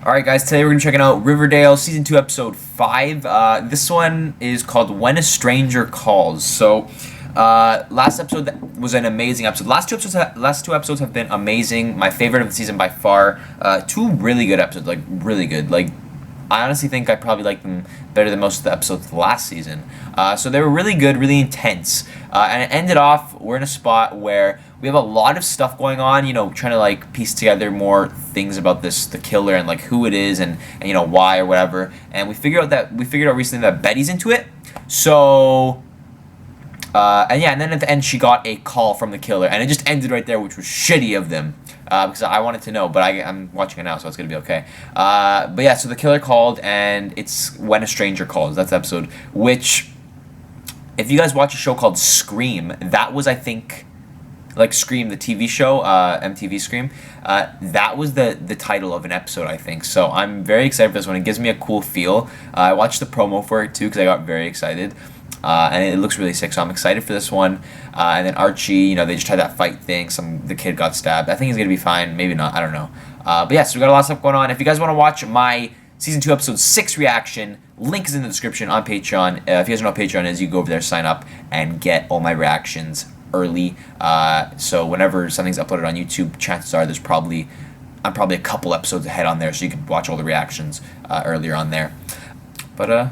Alright guys, today we're going to be checking out Riverdale Season 2 Episode 5. This one is called When a Stranger Calls. So, last episode was an amazing episode. Last two episodes have been amazing. My favorite of the season by far. Two really good episodes, like really good. Like, I honestly think I probably like them better than most of the episodes last season. So they were really good, really intense. And it ended off, we're in a spot where we have a lot of stuff going on, you know, trying to like piece together more things about the killer and like who it is and you know why or whatever. And we figured out recently that Betty's into it. So and then at the end she got a call from the killer, and it just ended right there, which was shitty of them. Because I wanted to know, but I'm watching it now, so it's gonna be okay. But yeah, so the killer called, and it's When a Stranger Calls. That's the episode. Which, if you guys watch a show called Scream, that was, I think, like Scream, the TV show, MTV Scream. That was the title of an episode, I think. So I'm very excited for this one. It gives me a cool feel. I watched the promo for it too because I got very excited. And it looks really sick, so I'm excited for this one. And then Archie, you know, they just had that fight thing. The kid got stabbed. I think he's gonna be fine. Maybe not. I don't know. But yeah, so we got a lot of stuff going on. If you guys want to watch my Season 2 Episode 6 reaction, link is in the description on Patreon. If you guys know what Patreon is, you go over there, sign up, and get all my reactions early. So whenever something's uploaded on YouTube, chances are I'm probably a couple episodes ahead on there, so you can watch all the reactions earlier on there. But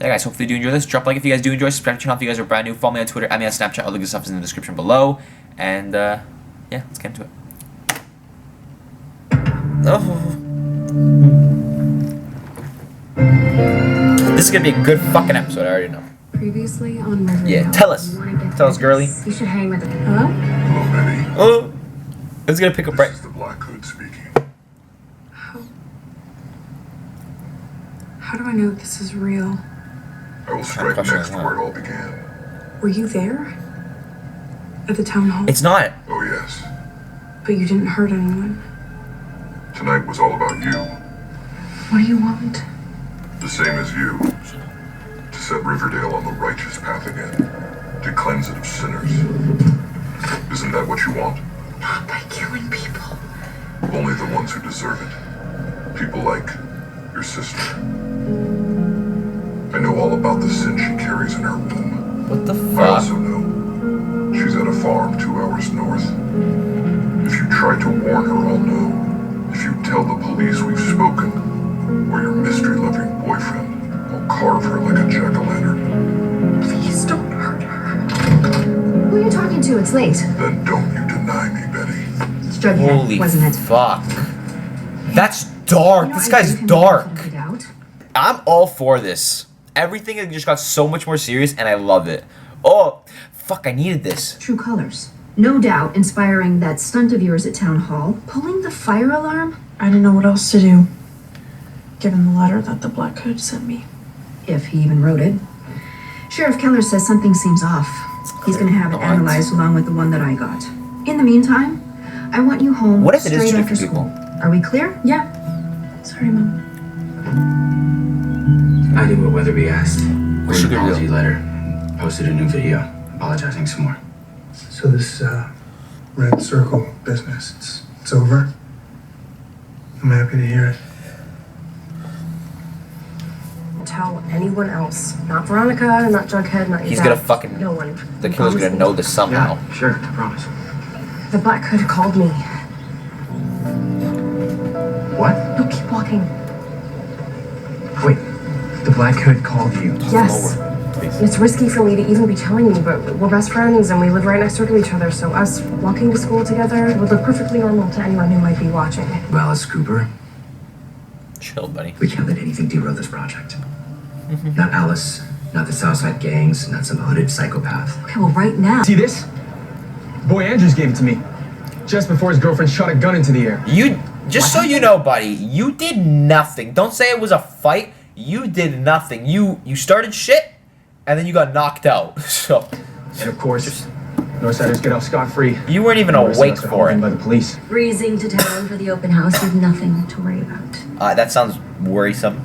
yeah, guys, hopefully you do enjoy this. Drop a like if you guys do enjoy. Subscribe to the channel if you guys are brand new. Follow me on Twitter, add me on Snapchat. All the good stuff is in the description below. And, yeah, let's get into it. Oh. This is going to be a good fucking episode, I already know. Previously on Riverdale. Yeah, tell us. Tell us, girly. You should hang with the... Hello? Hello, Betty. Oh. It's going to pick up right... This is the Black Hood speaking. How do I know this is real? I will strike next where it all began. Were you there? At the town hall? It's not. Oh, yes. But you didn't hurt anyone. Tonight was all about you. What do you want? The same as you. To set Riverdale on the righteous path again. To cleanse it of sinners. Isn't that what you want? Not by killing people. Only the ones who deserve it. People like your sister. I know all about the sin she carries in her womb. What the fuck? I also know she's at a farm 2 hours north. If you try to warn her, I'll know. If you tell the police we've spoken, or your mystery-loving boyfriend, I'll carve her like a jack-o'-lantern. Please don't hurt her. Who are you talking to? It's late. Then don't you deny me, Betty. It's Jughead, Holy wasn't it? fuck. That's dark. You know, This I guy's gave him dark. something to doubt. I'm all for this. Everything just got so much more serious, and I love it. Oh, fuck, I needed this. True colors. No doubt inspiring that stunt of yours at Town Hall. Pulling the fire alarm? I didn't know what else to do, given the letter that the Black Hood sent me. If he even wrote it. Sheriff Keller says something seems off. He's gonna have it analyzed along with the one that I got. In the meantime, I want you home What if it is straight two after different school. people? Are we clear? Yeah. Sorry, Mom. I did what Weatherby asked. Wrote she an could apology do. letter. Posted a new video. Apologizing some more. So this red circle business, it's over? I'm happy to hear it. Tell anyone else. Not Veronica, not Jughead, not your He's dad. gonna fucking... No one. The killer's gonna know this somehow. Yeah, sure, I promise. The Black Hood called me. What? No, keep walking. Wait, the Black Hood called you. Yes. And it's risky for me to even be telling you, but we're best friends and we live right next door to each other, so us walking to school together would look perfectly normal to anyone who might be watching. Well, as Cooper, Chill, buddy. we can't let anything derail this project. Not Alice, not the Southside gangs, not some hooded psychopath. Okay, well, right now. See this? Boy Andrews gave it to me. Just before his girlfriend shot a gun into the air. Just so you know, buddy, you did nothing. Don't say it was a fight. You did nothing. You started shit, and then you got knocked out. So, And of course, Northsiders get off scot-free. you weren't even awake for it. By the police. Breezing to town for the open house with nothing to worry about. That sounds worrisome.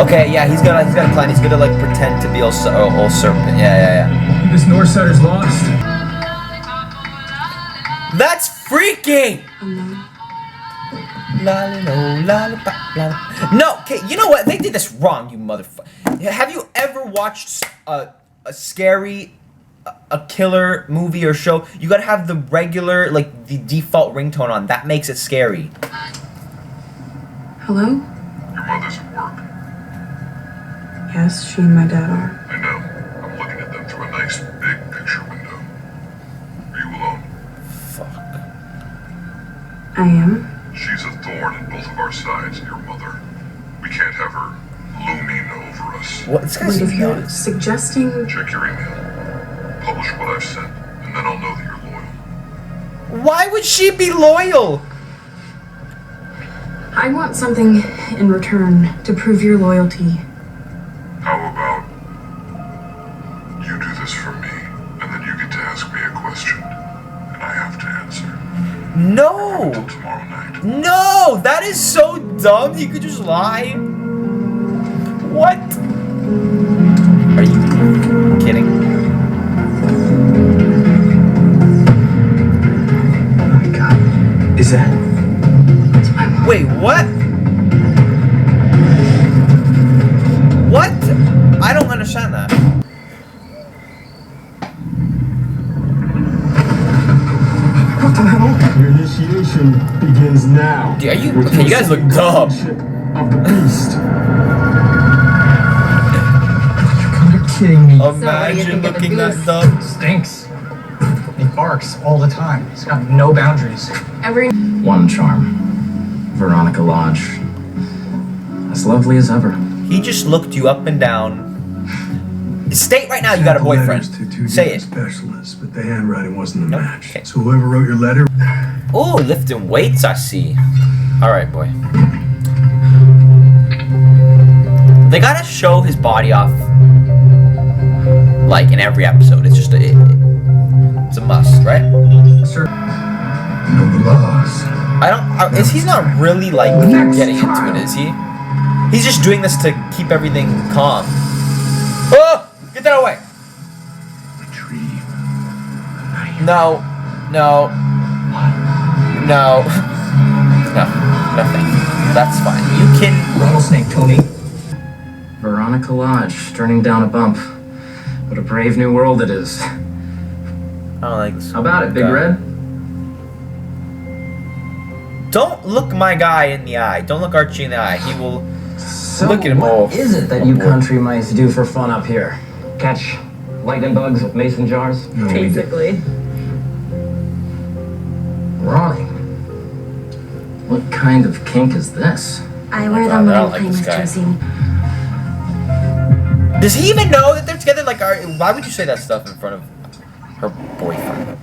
Okay, yeah, he's got a plan. He's gonna like pretend to be old serpent. Yeah. This Northsider's lost. That's freaky. No, okay, you know what? They did this wrong, you motherfucker. Have you ever watched a scary, a killer movie or show? You gotta have the regular, like, the default ringtone on. That makes it scary. Hello? Your mother's at work. Yes, she and my dad are. I know. I'm looking at them through a nice big picture window. Are you alone? Fuck. I am. She's a thorn in both of our sides, your mother. We can't have her looming over us. What? This guy's Wait, if you're nuts. suggesting... Check your email. Publish what I've sent, and then I'll know that you're loyal. Why would she be loyal? I want something in return to prove your loyalty. How about you do this for me, and then you get to ask me a question, and I have to answer. No! Until tomorrow night. No! That is so dumb. He could just lie. What? Are you kidding? Oh my god. Is that? Wait, what? What? I don't understand that. What the hell? Your initiation begins now. Dude, are you okay? You guys look dumb. Of the beast. You gotta be kidding me. Imagine looking that dumb. Stinks. He barks all the time. He's got no boundaries. One charm. Veronica Lodge. As lovely as ever. He just looked you up and down. State right now you got a boyfriend. Say it. Specialists, but the handwriting wasn't a Nope. match. Okay. So whoever wrote your letter. Oh, lifting weights, I see. Alright, boy. They gotta show his body off, like, in every episode. It's just it's a must, right? Sir. Know the laws. Is he's not really, like, getting into it, is he? He's just doing this to keep everything calm. Oh! Get that away! Retrieve. No. No. No. No. Nothing. That's fine. You can... Rattlesnake, Tony. Veronica Lodge, turning down a bump. What a brave new world it is. I don't like this. How about it, Big guy. Red? Don't look my guy in the eye. Don't look Archie in the eye. He will... So Look at him all. what is it that you country mice do for fun up here? Catch lightning bugs with mason jars? No, we did. Ronnie, what kind of kink is this? I wear God, them when I I'm don't like playing this with guy. Josie. Does he even know that they're together? Like, why would you say that stuff in front of her boyfriend?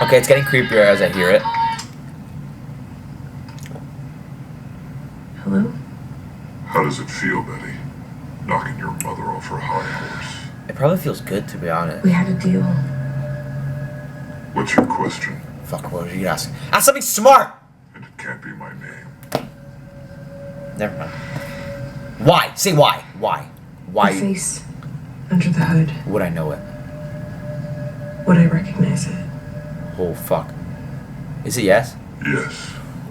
Okay, it's getting creepier as I hear it. Hello? How does it feel, Betty? Knocking your mother off her high horse. It probably feels good, to be honest. We had a deal. What's your question? Fuck, what did you ask? Ask something smart! And it can't be my name. Never mind. Why? Say why. Why? The Why face under the hood. would I know it? Would I recognize it? Oh, fuck. Is it yes? Yes.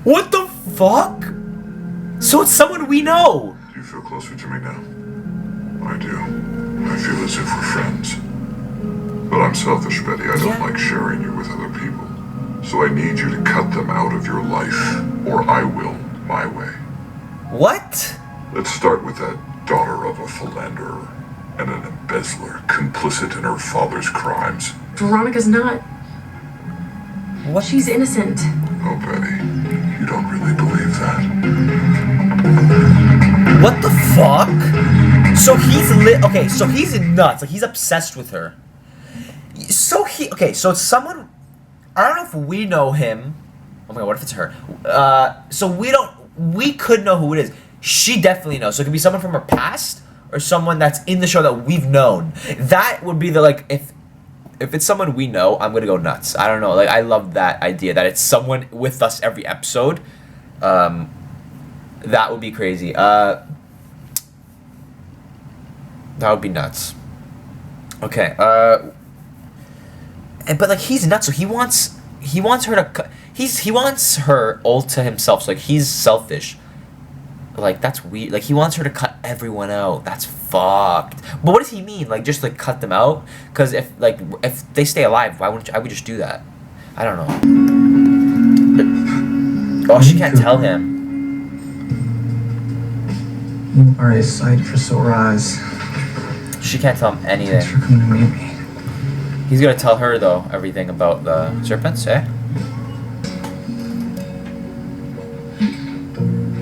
What the fuck? So it's someone we know! Do you feel closer to me now? I do. I feel as if we're friends. But I'm selfish, Betty. I don't like sharing you with other people. So I need you to cut them out of your life, or I will, my way. What? Let's start with that daughter of a philanderer and an embezzler complicit in her father's crimes. Veronica's not. What? She's innocent. Oh, Betty, you don't really believe that. What the fuck? So he's okay, so he's nuts. Like, he's obsessed with her. So okay, so it's someone, I don't know if we know him. Oh my god, what if it's her? So we could know who it is. She definitely knows. So it could be someone from her past or someone that's in the show that we've known. That would be the, like, if it's someone we know, I'm gonna go nuts. I don't know. Like, I love that idea that it's someone with us every episode. That would be crazy. That would be nuts. Okay. But like he's nuts. So he wants her to. He wants her all to himself. So like he's selfish. Like that's weird. Like he wants her to cut everyone out. That's fucked. But what does he mean? Like just like cut them out? Because if they stay alive, why wouldn't I would just do that? I don't know. Oh, she can't tell him. You are a sight for sore eyes. She can't tell him anything. Thanks for coming to meet me. He's gonna tell her though everything about the serpents, eh?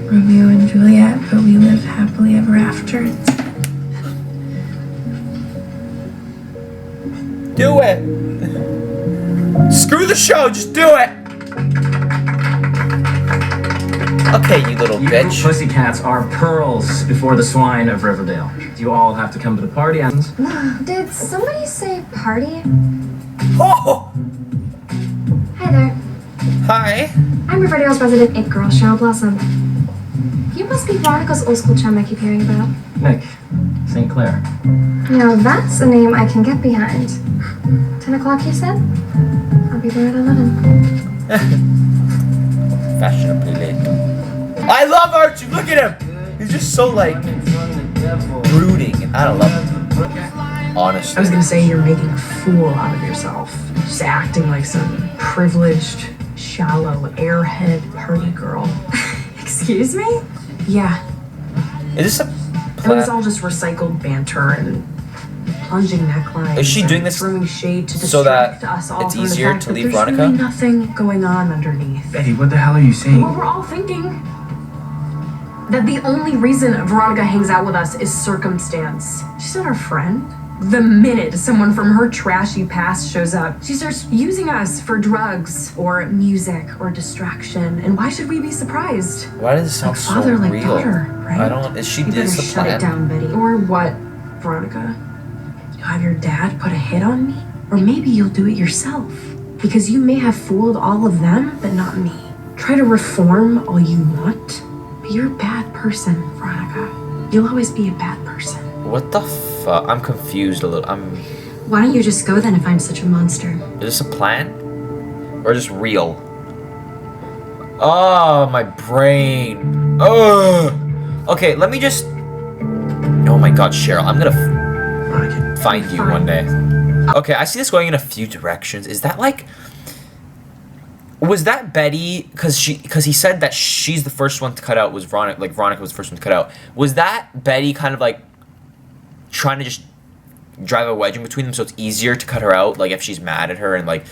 Romeo and Juliet, but we live happily ever after. Do it! Screw the show, just do it! Okay, you little bitch. Pussycats are pearls before the swine of Riverdale. You all have to come to the party and... Did somebody say party? Oh! Hi there. Hi. I'm Riverdale's resident it girl, Cheryl Blossom. You must be Veronica's old school chum I keep hearing about. Nick, St. Clair. Now that's a name I can get behind. 10 o'clock, you said? I'll be there at 11. Fashionably late. I love Archie. Look at him. He's just so like brooding, and I don't love him. Honestly. I was gonna say you're making a fool out of yourself. Just acting like some privileged, shallow, airhead party girl. Excuse me? Yeah, Is this a it plan? was all just recycled banter and plunging necklines. Is she and doing this throwing shade to so that distract us all it's from the easier fact to that leave there's Veronica? really nothing going on underneath. Betty, what the hell are you saying? Well, we're all thinking that the only reason Veronica hangs out with us is circumstance. She's not our friend. The minute someone from her trashy past shows up, she starts using us for drugs or music or distraction. And why should we be surprised? Why does it sound Like father, so like real? daughter, right? I don't. Is she? You better Is the shut plan? it down, Betty. Or what, Veronica? You have your dad put a hit on me? Or maybe you'll do it yourself. Because you may have fooled all of them, but not me. Try to reform all you want, but you're a bad person, Veronica. You'll always be a bad person. What the fuck? I'm confused a little. Why don't you just go then if I'm such a monster? Is this a plan? Or just real? Oh, my brain. Ugh. Okay, let me just... Oh my god, Cheryl, I'm gonna find you one day. Okay, I see this going in a few directions. Is that like... Was that Betty? Because he said that she's the first one to cut out. Was Veronica? Like Veronica was the first one to cut out. Was that Betty kind of like trying to just drive a wedge in between them so it's easier to cut her out? Like if she's mad at her and like,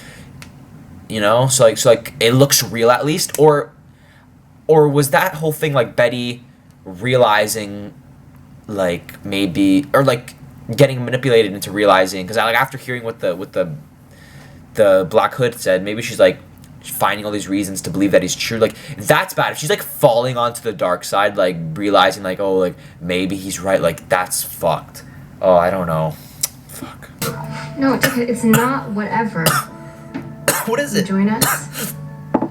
you know, so like it looks real at least, or was that whole thing like Betty realizing, like maybe, or like getting manipulated into realizing? Because like after hearing what the Black Hood said, maybe she's like finding all these reasons to believe that he's true. Like that's bad. If she's like falling onto the dark side, like realizing like, oh, like maybe he's right, like that's fucked. Oh, I don't know. Fuck. No, it's not whatever. What is You it? join us?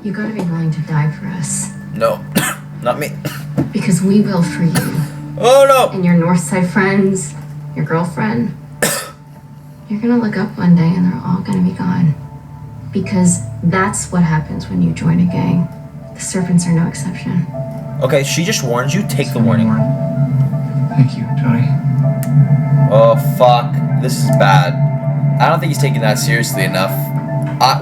You gotta be willing to die for us. No, not me. Because we will for you. Oh no. And your Northside friends, your girlfriend. You're gonna look up one day and they're all gonna be gone. Because that's what happens when you join a gang. The serpents are no exception. Okay, she just warns you. Take the warning. Thank you, Tony. Oh fuck, this is bad. I don't think he's taking that seriously enough.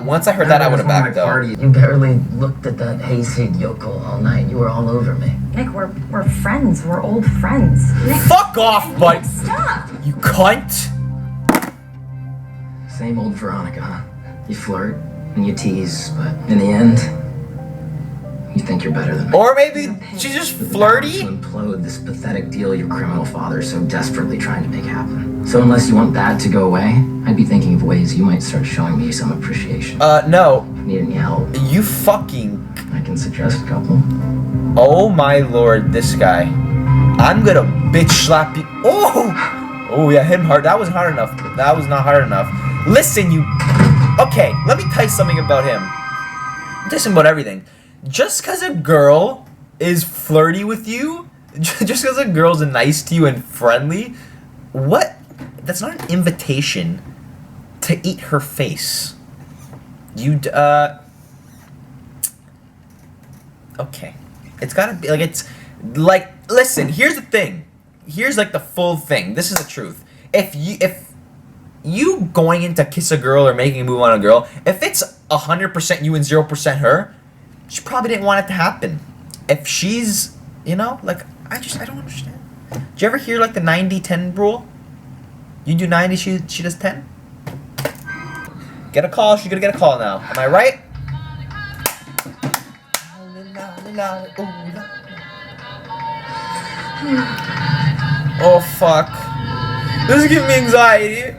Once I heard that, I would have backed out. You barely looked at that hayseed yokel all night. You were all over me. Nick, we're friends. We're old friends. Nick, Fuck off, bud. stop! You cunt. Same old Veronica, huh? You flirt and you tease, but in the end, you think you're better than me. Or maybe she's just With the power flirty. to implode this pathetic deal your criminal father is so desperately trying to make happen. So unless you want that to go away, I'd be thinking of ways you might start showing me some appreciation. No. Need any help? You fucking... I can suggest a couple. Oh my lord, this guy. I'm gonna bitch slap you. Oh! Oh yeah, hit him hard. That wasn't hard enough. That was not hard enough. Listen, you... Okay, let me tell you something about him. Just about everything. Just because a girl is flirty with you just because a girl's nice to you and friendly. What? That's not an invitation to eat her face. Okay. It's gotta be like, it's like, listen, here's the thing. Here's like the full thing. This is the truth. If you going in to kiss a girl or making a move on a girl, if it's 100% you and 0% her, she probably didn't want it to happen. If she's, you know, like, I don't understand. Do you ever hear like the 90-10 rule? You do 90, she does 10? Get a call, she's gonna get a call now. Am I right? Oh fuck. This is giving me anxiety.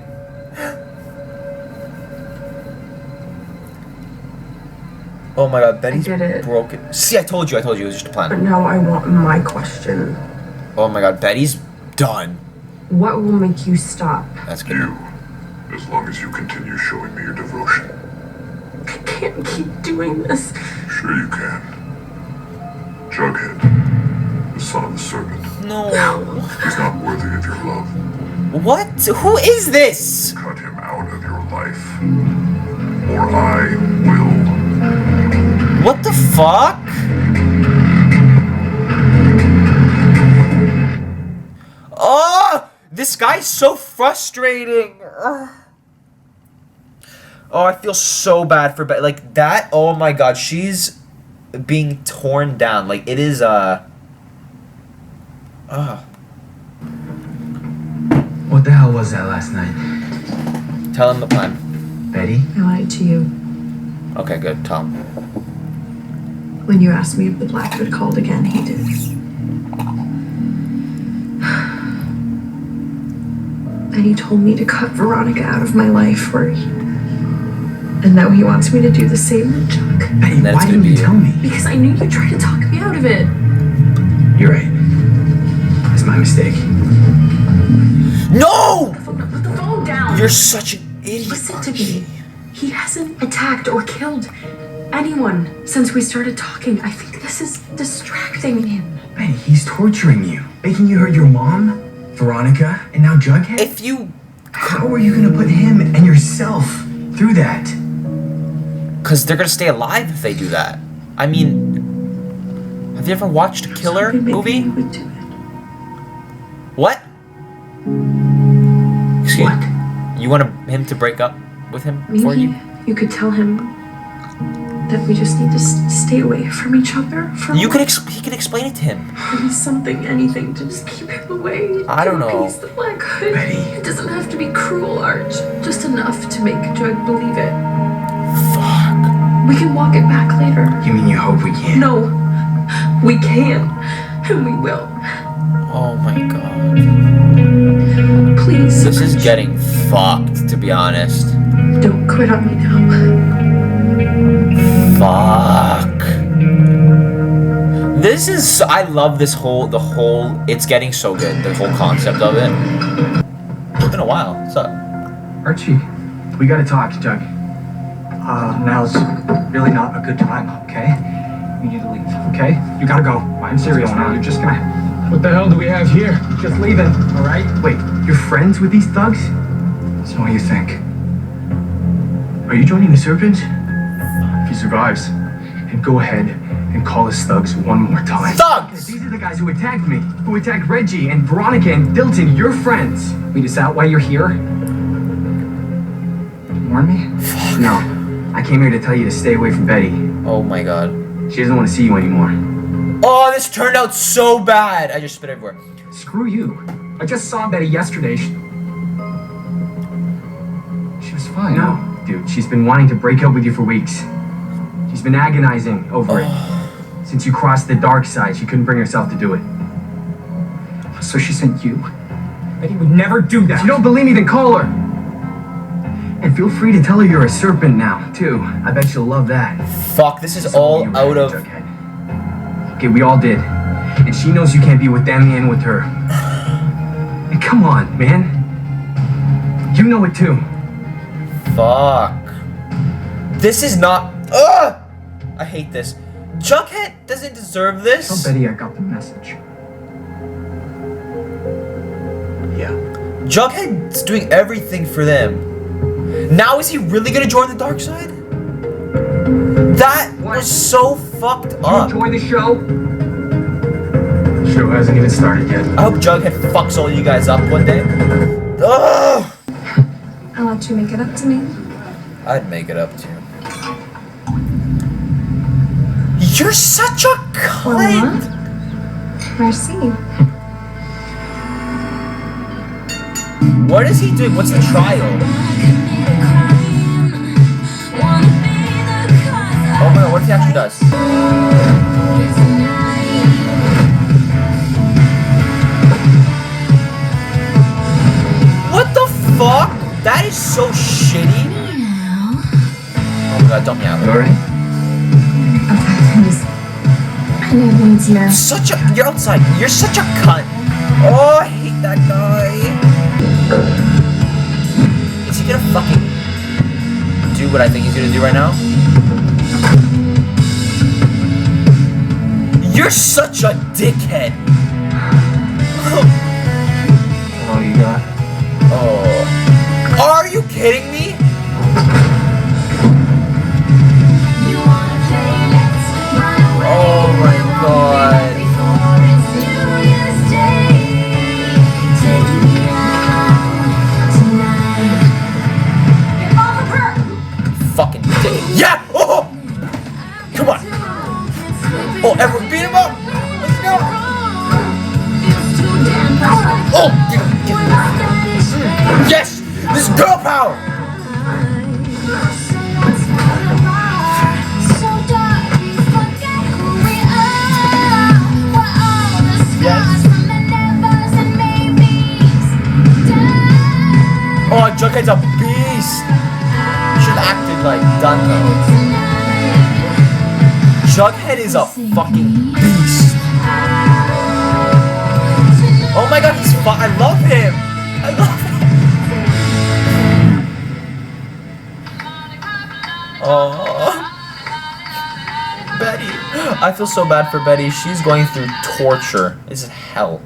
Oh my god, Betty's broken. See, I told you it was just a But plan. now I want my question. Oh my god, Betty's done. What will make you stop? That's good. You, as long as you continue showing me your devotion. I can't keep doing this. Sure you can. Jughead, the son of the serpent. No. He's not worthy of your love. What? Who is this? Cut him out of your life, or I will. What the fuck? Oh, this guy's so frustrating. Ugh. Oh, I feel so bad for Betty. Like that. Oh my god, she's being torn down. Like it is. What the hell was that last night? Tell him the plan. Betty? I lied to you. Okay, good. Tell him. When you asked me if the Blackhood called again, he did. And he told me to cut Veronica out of my life, and now he wants me to do the same with Chuck. Betty, why didn't you tell me? Because I knew you'd try to talk me out of it. You're right. It's my mistake. No! Put the phone down. You're such an idiot. Listen to me. He hasn't attacked or killed anyone since we started talking. I think this is distracting him. Betty, he's torturing you. Making you hurt your mom, Veronica, and now Jughead? If you... How are you gonna put him and yourself through that? Because they're going to stay alive if they do that. I mean... Have you ever watched a Killer movie? You would do it. What? Excuse What? You want him to break up with him for Maybe you? you could tell him that we just need to stay away from each other for You a could while. he could explain it to him. Maybe something, anything to just keep him away. I don't to know. appease the Black Hood. Betty. It doesn't have to be cruel, Arch. Just enough to make Jug believe it. Fuck. We can walk it back later. You mean you hope we can? No, we can, and we will. Oh my god. Please. This is Arch, getting fucked, to be honest. Don't quit on me now. Fuck. This is... I love this the whole... It's getting so good, the whole concept of it. It's been a while. What's up? Archie, we gotta talk, Jug. Now's really not a good time, okay? You need to leave, okay? You gotta go. I'm serious now. You're just gonna... What the hell do we have here? Just leaving, all right? Wait, you're friends with these thugs? That's not what you think. Are you joining the Serpent? If he survives, and go ahead and call us thugs one more time. Thugs! These are the guys who attacked me, who attacked Reggie and Veronica and Dilton, your friends. Wait, is that why you're here? Warn me? No, I came here to tell you to stay away from Betty. Oh my god. She doesn't want to see you anymore. Oh, this turned out so bad. I just spit everywhere. Screw you. I just saw Betty yesterday. She was fine. No, dude, she's been wanting to break up with you for weeks. She's been agonizing over it. Since you crossed the dark side, she couldn't bring herself to do it. So she sent you. Betty would never do that. If you don't believe me, then call her. And feel free to tell her you're a serpent now, too. I bet she'll love that. Fuck, this is So all you out were, of... Jughead. Okay, we all did. And she knows you can't be with them and with her. And come on, man. You know it too. Fuck. This is not... Ugh! I hate this. Jughead doesn't deserve this. Tell Betty I got the message. Yeah. Jughead's doing everything for them. Now is he really gonna join the dark side? That was so fucked up. You enjoy the show? The show hasn't even started yet. I hope Jughead fucks all you guys up one day. Ugh! I'll let you make it up to me. I'd make it up to you. You're such a cunt! Merci. What is he doing? What's the trial? Oh my god, what if he actually does? What the fuck? That is so shitty. Oh my god, don't meow. Alright? I need you. You're outside. You're such a cunt. Oh, I hate that guy. Is he gonna fucking do what I think he's gonna do right now? You're such a dickhead. Oh, you got? Oh. Are you kidding me? Oh my god. Fucking dick. Yeah! Oh! Come on. Oh, everyone beat him up. Let's go. Oh! Yes! This is girl power! Oh, Jughead's a beast! Should have acted like done though. Jughead is a fucking beast. Oh my god, he's fun. I love him! I love him! Oh. Betty. I feel so bad for Betty. She's going through torture. This is hell.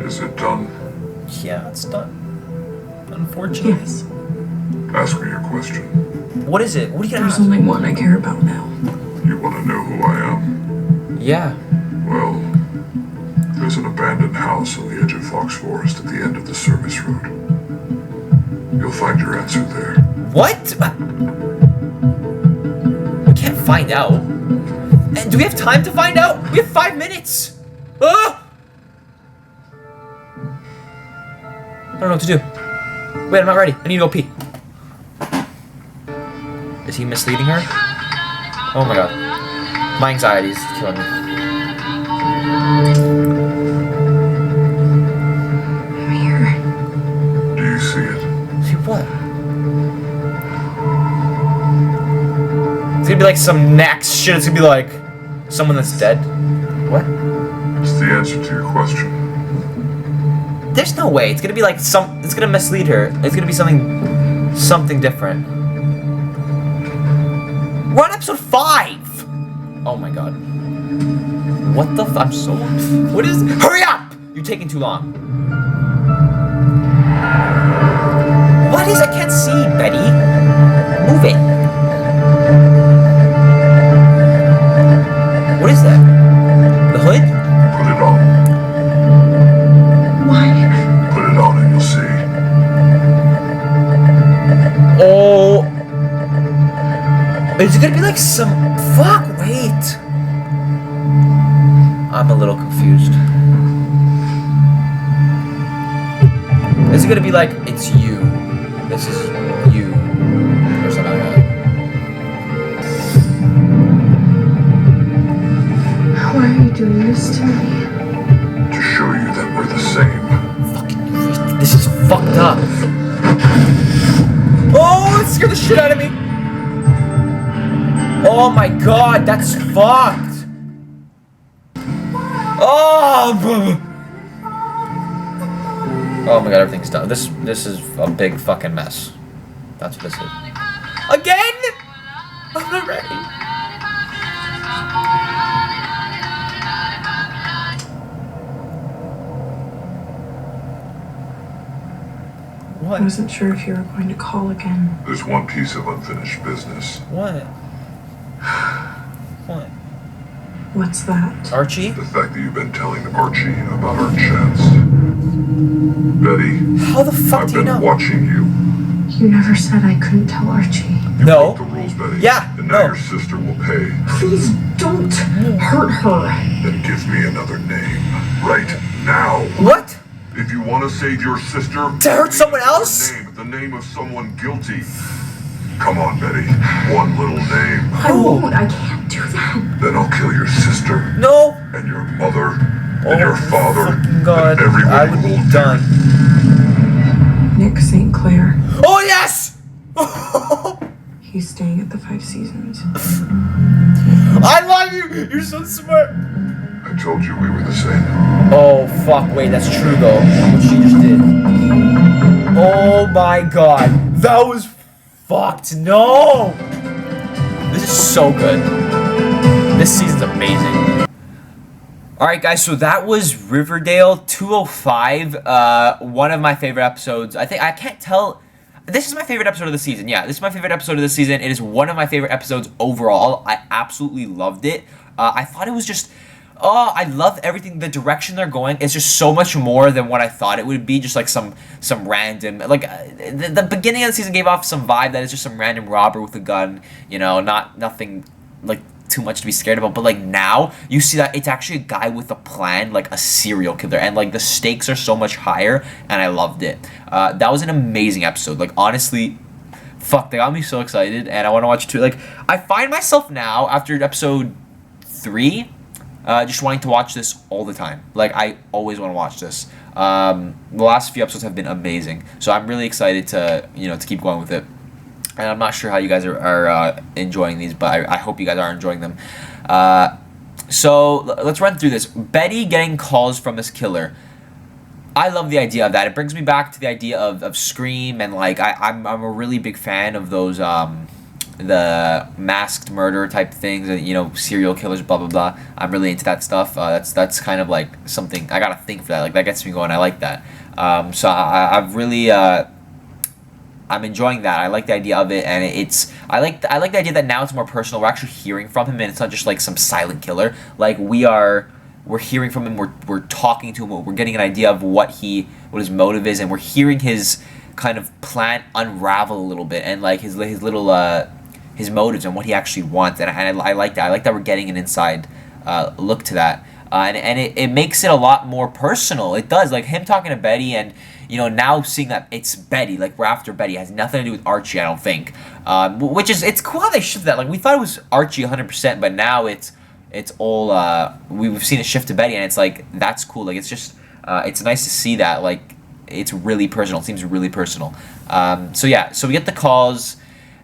Is it done? Yeah, it's done. Unfortunately. Yes. Ask me your question. What is it? What are you gonna There's ask? only one I care about now. You want to know who I am? Yeah. Well, there's an abandoned house on the edge of Fox Forest at the end of the service road. You'll find your answer there. What? We can't find out. And do we have time to find out? We have 5 minutes. Ah! I don't know what to do. Wait, I'm not ready. I need to go pee. Is he misleading her? Oh my god. My anxiety is killing me. I'm here. Do you see it? See what? It's gonna be like some next shit. It's gonna be like someone that's dead. What? It's the answer to your question. There's no way. It's gonna be like it's gonna mislead her. It's gonna be something different. We're on episode 5! Oh my god. What the I'm so... What is... Hurry up! You're taking too long. What is... I can't see, Betty. Move it. What is that? The hood? Put it on. Why? Put it on and you'll see. Oh... Is it gonna be like some... Fuck, wait. I'm a little confused. Is it gonna be like, it's you. This is you. Or something like that. Why are you doing this to me? To show you that we're the same. Fucking... This is fucked up. Oh, it scared the shit out of me. Oh my god, that's fucked! Oh! Oh my god, everything's done. This is a big fucking mess. That's what this is. Again? I'm not ready. I What? wasn't sure if you were going to call again. There's one piece of unfinished business. What? What? What's that? Archie? The fact that you've been telling Archie about our chats. Betty, How the fuck I've do you been know? watching you. You never said I couldn't tell Archie. You No. broke the rules, Betty. Yeah, And now no. your sister will pay. Please don't hurt her. Then give me another name. Right now. What? If you want to save your sister... To hurt give me someone another else? Name, the name of someone guilty. Come on, Betty. One little name. I won't. I can't do that. Then I'll kill your sister. No. And your mother. Oh And your father. fucking God. And everyone I would who be holds done. Nick St. Clair. Oh yes! He's staying at the Five Seasons. I love you! You're so smart! I told you we were the same. Oh fuck, wait, that's true though. What she just did. Oh my god. That was fucked. No! This is so good. This season's amazing. Alright guys, so that was Riverdale 205. One of my favorite episodes. I can't tell. This is my favorite episode of the season. Yeah, this is my favorite episode of the season. It is one of my favorite episodes overall. I absolutely loved it. I thought it was just... Oh, I love everything. The direction they're going is just so much more than what I thought it would be. Just like some random... Like, the beginning of the season gave off some vibe that is just some random robber with a gun. You know, nothing, like, too much to be scared about. But, like, now, you see that it's actually a guy with a plan, like a serial killer. And, like, the stakes are so much higher, and I loved it. That was an amazing episode. Like, honestly... Fuck, they got me so excited, and I want to watch it too. Like, I find myself now, after episode 3... just wanting to watch this all the time. Like, I always want to watch this. The last few episodes have been amazing. So I'm really excited to, to keep going with it. And I'm not sure how you guys are enjoying these, but I hope you guys are enjoying them. So let's run through this. Betty getting calls from this killer. I love the idea of that. It brings me back to the idea of Scream, and like I'm a really big fan of those the masked murder type things, and serial killers, blah blah blah. I'm really into that stuff. That's kind of like something I gotta think for that. Like that gets me going. I like that. So I've really I'm enjoying that. I like the idea of it, and I like the idea that now it's more personal. We're actually hearing from him, and it's not just like some silent killer. Like we're hearing from him. We're talking to him. We're getting an idea of what his motive is, and we're hearing his kind of plan unravel a little bit, and like his little his motives and what he actually wants. And I like that. I like that we're getting an inside look to that, and it makes it a lot more personal. It does, like him talking to Betty, and now seeing that it's Betty, like we're after Betty, it has nothing to do with Archie, I don't think. Which is, it's cool how they shift that. Like we thought it was Archie 100%, but now it's all we've seen it shift to Betty, and it's like that's cool. Like it's just it's nice to see that. Like it's really personal. It seems really personal. So yeah, so we get the calls,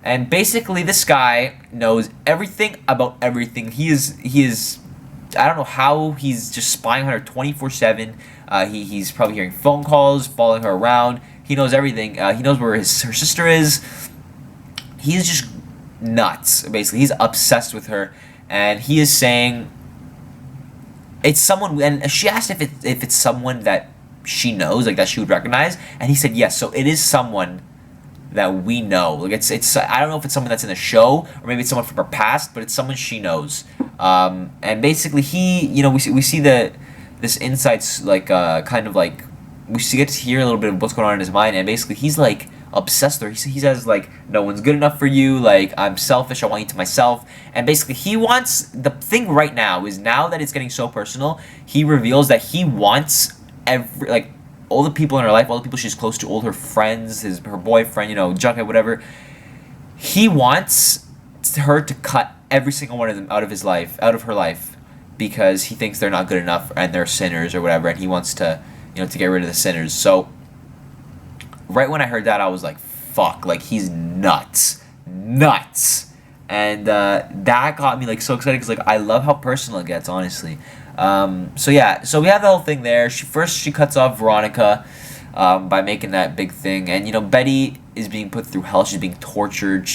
and basically this guy knows everything about everything. He is I don't know how he's just spying on her 24/7. He's probably hearing phone calls, following her around. He knows everything. He knows where her sister is. He's just nuts, basically. He's obsessed with her, and he is saying it's someone. And she asked if it's someone that she knows, like that she would recognize, and he said yes. So it is someone that we know. Like it's I don't know if it's someone that's in the show or maybe it's someone from her past, but it's someone she knows. And basically we see this insights, like kind of like we get to hear a little bit of what's going on in his mind, and basically he's like obsessed with her. He says like, no one's good enough for you, like I'm selfish, I want you to myself. And basically he wants, the thing right now is, now that it's getting so personal, he reveals that he wants all the people in her life, all the people she's close to, all her friends, her boyfriend, Jughead, whatever. He wants her to cut every single one of them out of her life, because he thinks they're not good enough and they're sinners or whatever, and he wants to, to get rid of the sinners. So right when I heard that, I was like, fuck, like he's nuts. And that got me like so excited, because like I love how personal it gets, honestly. So yeah, so we have the whole thing there. She cuts off Veronica by making that big thing, and Betty is being put through hell. She's being tortured.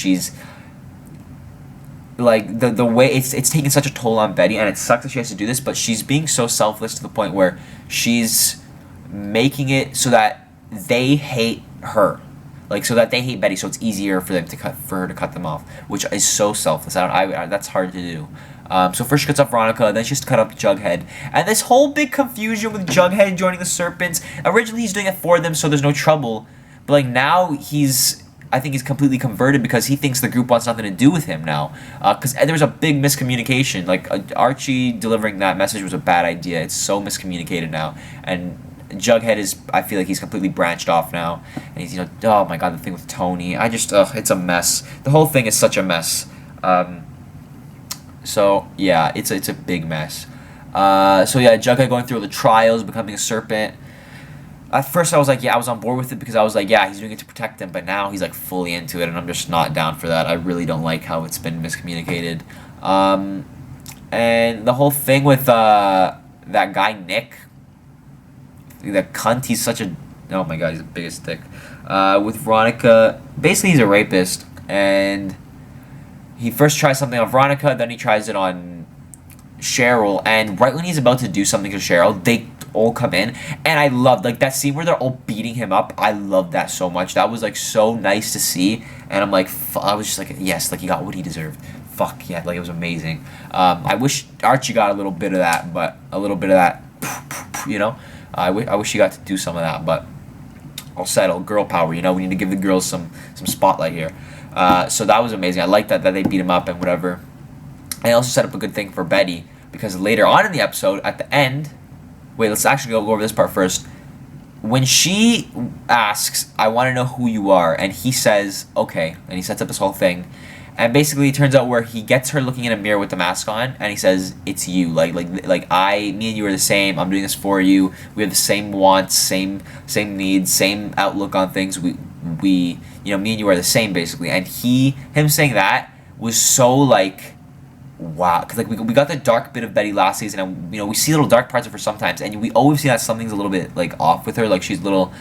like the way it's taking such a toll on Betty, and it sucks that she has to do this, but she's being so selfless to the point where she's making it so that they hate her, like so that they hate Betty, so it's easier for her to cut them off, which is so selfless. I that's hard to do. So first she cuts off Veronica, then she has to cut off Jughead, and this whole big confusion with Jughead joining the Serpents. Originally he's doing it for them so there's no trouble, but like now I think he's completely converted because he thinks the group wants nothing to do with him now. Because there was a big miscommunication. Like Archie delivering that message was a bad idea. It's so miscommunicated now, and Jughead is. I feel like he's completely branched off now, and he's oh my god, the thing with Tony. It's a mess. The whole thing is such a mess. So yeah, it's a big mess. So yeah, Jughead going through all the trials, becoming a serpent. At first I was like, yeah, I was on board with it because I was like, yeah, he's doing it to protect them, but now he's like fully into it, and I'm just not down for that. I really don't like how it's been miscommunicated. And the whole thing with that guy Nick, the cunt, he's such a, oh my god, he's the biggest dick. With Veronica, basically he's a rapist, and he first tries something on Veronica, then he tries it on Cheryl, and right when he's about to do something to Cheryl, they all come in, and I loved like that scene where they're all beating him up. I loved that so much. That was like so nice to see, and I'm like, I was just like, yes, like he got what he deserved. Fuck yeah, like it was amazing. I wish Archie got a little bit of that, but a little bit of that, you know. I wish he got to do some of that, but I'll settle. Girl power, you know. We need to give the girls some spotlight here. So that was amazing. I liked that they beat him up and whatever. And it also set up a good thing for Betty because later on in the episode, at the end. Wait, let's actually go over this part first. When she asks, I want to know who you are, and he says, okay, and he sets up this whole thing, and basically it turns out where he gets her looking in a mirror with the mask on, and he says, it's you, me and you are the same, I'm doing this for you, we have the same wants, same needs, same outlook on things, we me and you are the same, basically, and him saying that was so, like, wow, because like we got the dark bit of Betty last season, and we see little dark parts of her sometimes, and we always see that something's a little bit like off with her, like she's a little,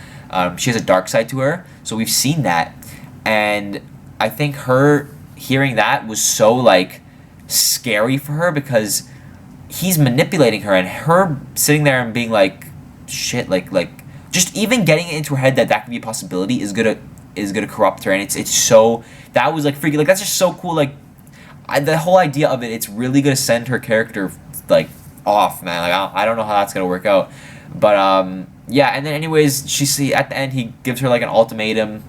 she has a dark side to her. So we've seen that, and I think her hearing that was so like scary for her because he's manipulating her, and her sitting there and being like, shit, like just even getting it into her head that could be a possibility is gonna corrupt her, and it's so that was like freaky, like that's just so cool, like. The whole idea of it's really gonna send her character like off, man. Like I don't know how that's gonna work out, but yeah. And then anyways, at the end he gives her like an ultimatum.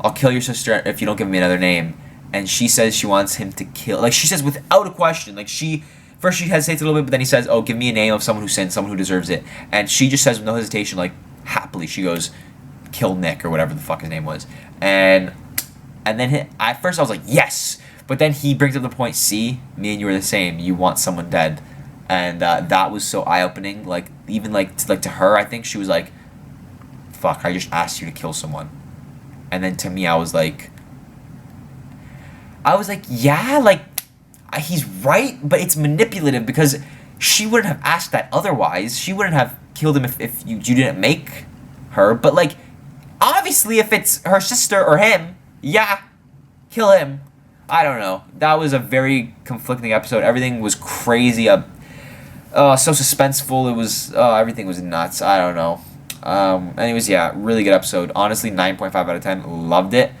I'll kill your sister if you don't give me another name. And she says she wants him to kill. Like she says without a question. Like she hesitates a little bit, but then he says, "Oh, give me a name of someone who sinned, someone who deserves it." And she just says with no hesitation, like happily, she goes, "Kill Nick," or whatever the fuck his name was. And then at first I was like, yes. But then he brings up the point, see, me and you are the same. You want someone dead. And that was so eye-opening. Like, even to her, I think she was like, fuck, I just asked you to kill someone. And then to me, I was like, yeah, like, he's right, but it's manipulative because she wouldn't have asked that otherwise. She wouldn't have killed him if you didn't make her. But, like, obviously, if it's her sister or him, yeah, kill him. I don't know. That was a very conflicting episode. Everything was crazy. So suspenseful. It was. Everything was nuts. I don't know. Anyways, yeah, really good episode. Honestly, 9.5 out of 10. Loved it.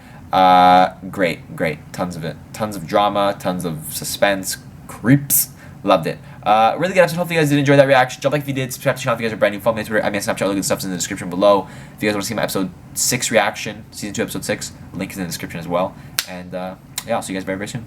Great. Tons of it. Tons of drama. Tons of suspense. Creeps. Loved it. Really good episode. Hopefully you guys did enjoy that reaction. Drop a like if you did. Subscribe to the channel if you guys are brand new. Follow me on Twitter. I'm on Snapchat. All the good stuff's in the description below. If you guys want to see my episode 6 reaction, season 2, episode 6, link is in the description as well. And yeah, I'll see you guys very, very soon.